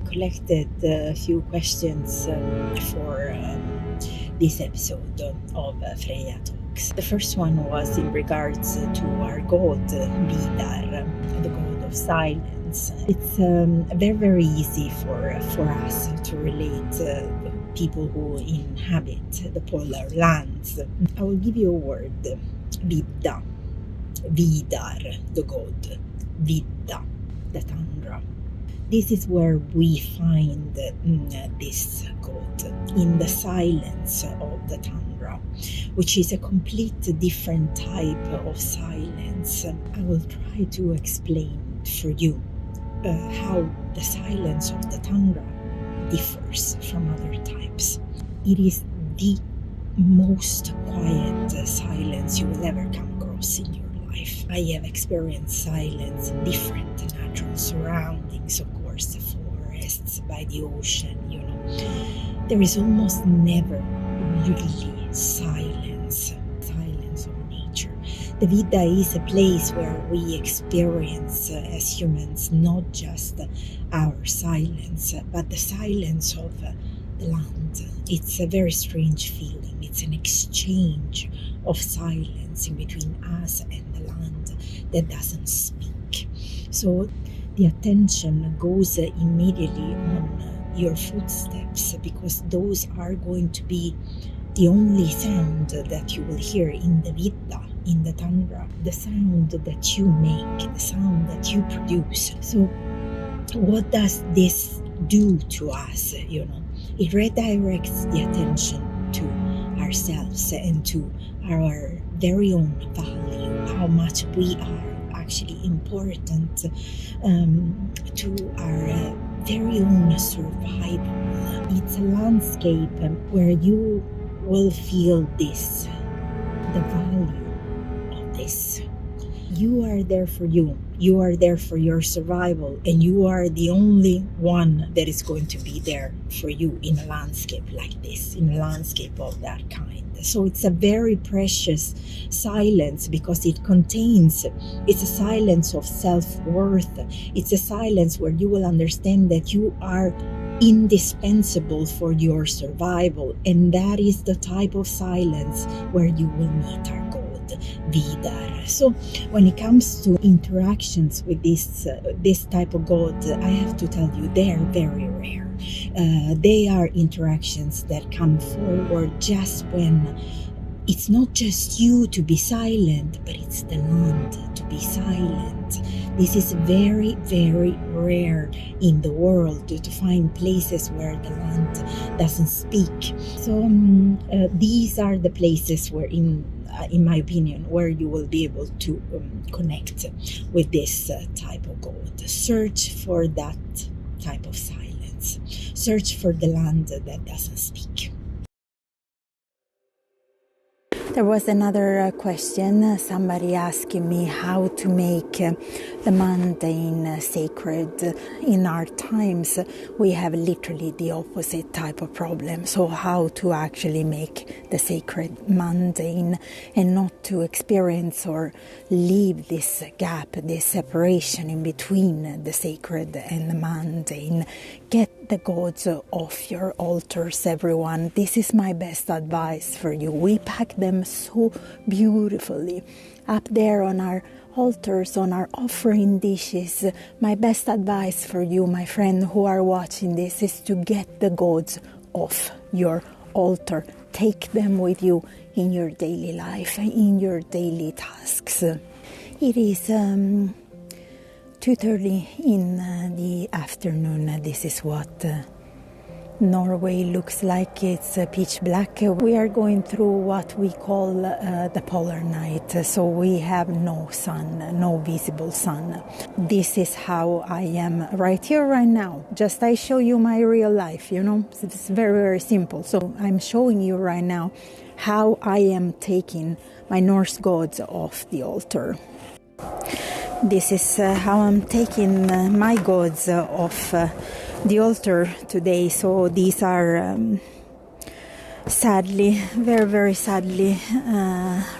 collected a few questions for this episode of Freyia Talks. The first one was in regards to our god Vidar, the god of silence. It's very, very easy for us to relate people who inhabit the polar lands. I will give you a word, Vidda, Vidar, the god, Vidda, the tundra. This is where we find this god, in the silence of the tundra, which is a complete different type of silence. I will try to explain for you how the silence of the tundra differs from other types. It is the most quiet silence you will ever come across in your life. I have experienced silence in different natural surroundings, of course, the forests, by the ocean, There is almost never really silence of nature. The Vidda is a place where we experience as humans not just our silence, but the silence of the land. It's a very strange feeling. It's an exchange of silence in between us and the land that doesn't speak. So the attention goes immediately on your footsteps, because those are going to be the only sound that you will hear in the Vidda, in the tundra, the sound that you make, the sound that you produce. So what does this do to us? It redirects the attention to ourselves and to our very own value, how much we are actually important to our very own survival. It's a landscape where you will feel this, the value of this. You are there for you. You are there for your survival, and you are the only one that is going to be there for you in a landscape like this, in a landscape of that kind. So it's a very precious silence, because it's a silence of self-worth. It's a silence where you will understand that you are indispensable for your survival, and that is the type of silence where you will meet our god Vidar. So when it comes to interactions with this type of god, I have to tell you, they are very rare. They are interactions that come forward just when it's not just you to be silent, but it's the land to be silent. This is very, very rare in the world, to find places where the land doesn't speak. So these are the places where, in my opinion, where you will be able to connect with this type of god. Search for that type of silence. Search for the land that doesn't speak. There was another question, somebody asking me how to make the mundane sacred. In our times, we have literally the opposite type of problem. So how to actually make the sacred mundane, and not to experience or leave this gap, this separation in between the sacred and the mundane. Get the gods off your altars, everyone. This is my best advice for you. We pack them so beautifully up there on our altars, on our offering dishes. My best advice for you, my friend who are watching this, is to get the gods off your altar. Take them with you in your daily life, in your daily tasks. It is 2:30 in the afternoon. This is what Norway looks like. It's pitch black. We are going through what we call the polar night. So we have no sun, no visible sun. This is how I am right here, right now. Just I show you my real life, It's very, very simple. So I'm showing you right now how I am taking my Norse gods off the altar. This is how I'm taking my gods off the altar today. So these are Sadly, very, very sadly,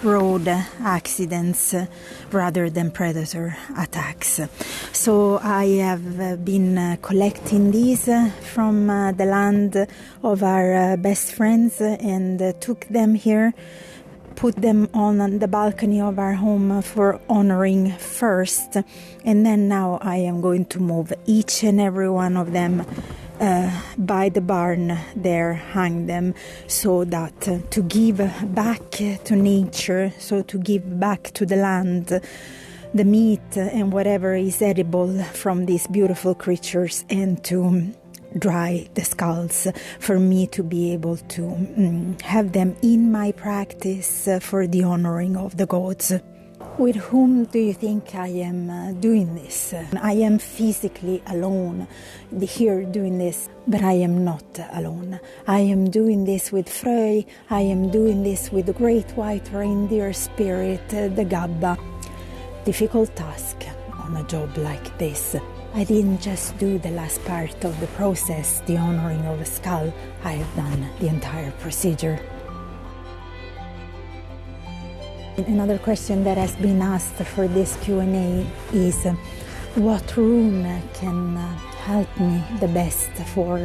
road accidents rather than predator attacks. So I have been collecting these from the land of our best friends and took them here, put them on the balcony of our home for honoring first, and then now I am going to move each and every one of them by the barn there, hang them, so that to give back to nature, so to give back to the land the meat and whatever is edible from these beautiful creatures, and to dry the skulls for me to be able to have them in my practice for the honoring of the gods. With whom do you think I am doing this? I am physically alone here doing this, but I am not alone. I am doing this with Freyia. I am doing this with the great white reindeer spirit, the Gabba. Difficult task on a job like this. I didn't just do the last part of the process, the honoring of a skull. I have done the entire procedure. Another question that has been asked for this Q&A is what rune can help me the best for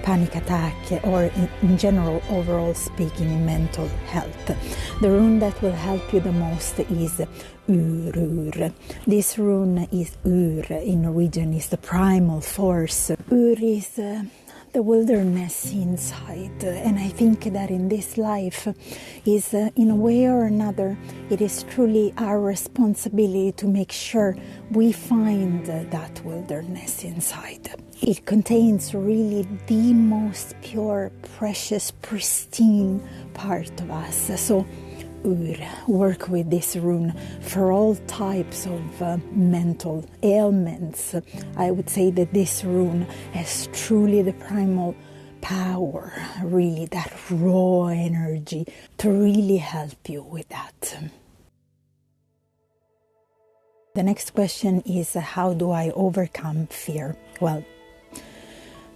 panic attack, or in general, overall speaking, mental health. The rune that will help you the most is Ur. This rune is Ur. In Norwegian is the primal force. Ur is the wilderness inside, and I think that in this life is in a way or another, it is truly our responsibility to make sure we find that wilderness inside. It contains really the most pure, precious, pristine part of us. So Ur, work with this rune for all types of mental ailments. I would say that this rune has truly the primal power, really that raw energy to really help you with that. The next question is, how do I overcome fear? Well,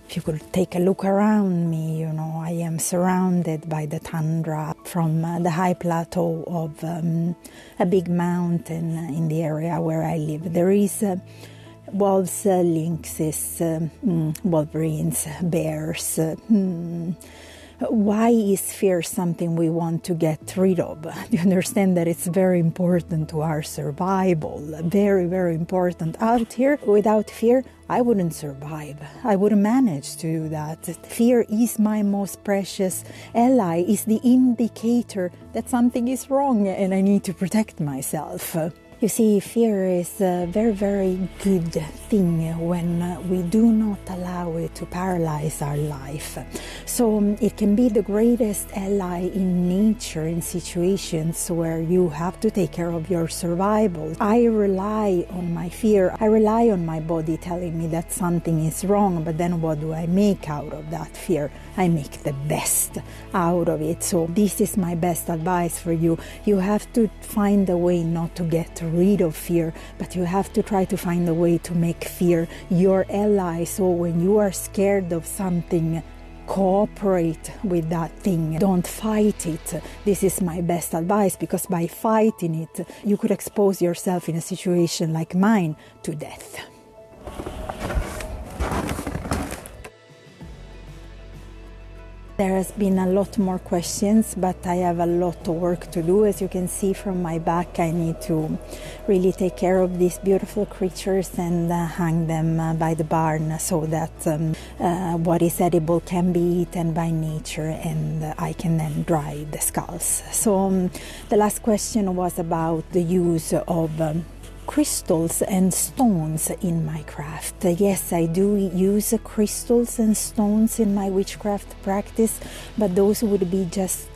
if you could take a look around me, I am surrounded by the tundra from the high plateau of a big mountain in the area where I live. There is wolves, lynxes, wolverines, bears. Why is fear something we want to get rid of? You understand that it's very important to our survival, very, very important. Out here, without fear, I wouldn't survive. I wouldn't manage to do that. Fear is my most precious ally, is the indicator that something is wrong and I need to protect myself. You see, fear is a very, very good thing when we do not allow it to paralyze our life. So it can be the greatest ally in nature, in situations where you have to take care of your survival. I rely on my fear. I rely on my body telling me that something is wrong, but then what do I make out of that fear? I make the best out of it. So this is my best advice for you. You have to find a way not to get rid of fear, but you have to try to find a way to make fear your ally. So when you are scared of something, cooperate with that thing. Don't fight it. This is my best advice, because by fighting it, you could expose yourself in a situation like mine to death. There has been a lot more questions, but I have a lot of work to do. As you can see from my back, I need to really take care of these beautiful creatures and hang them by the barn so that what is edible can be eaten by nature, and I can then dry the skulls. So the last question was about the use of crystals and stones in my craft. Yes, I do use crystals and stones in my witchcraft practice, but those would be just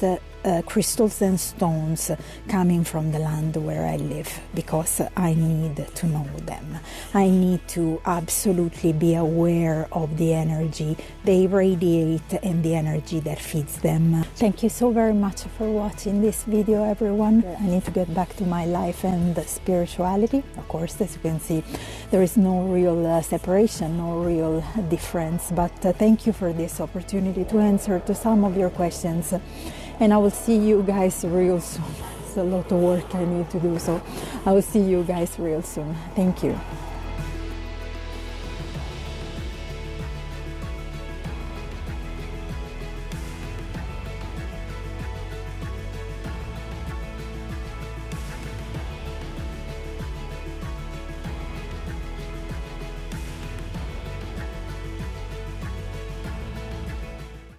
crystals and stones coming from the land where I live, because I need to know them. I need to absolutely be aware of the energy they radiate and the energy that feeds them. Thank you so very much for watching this video, everyone. I need to get back to my life and spirituality. Of course, as you can see, there is no real separation, no real difference, but thank you for this opportunity to answer to some of your questions, and I will see you guys real soon. It's a lot of work I need to do, so I will see you guys real soon. Thank you.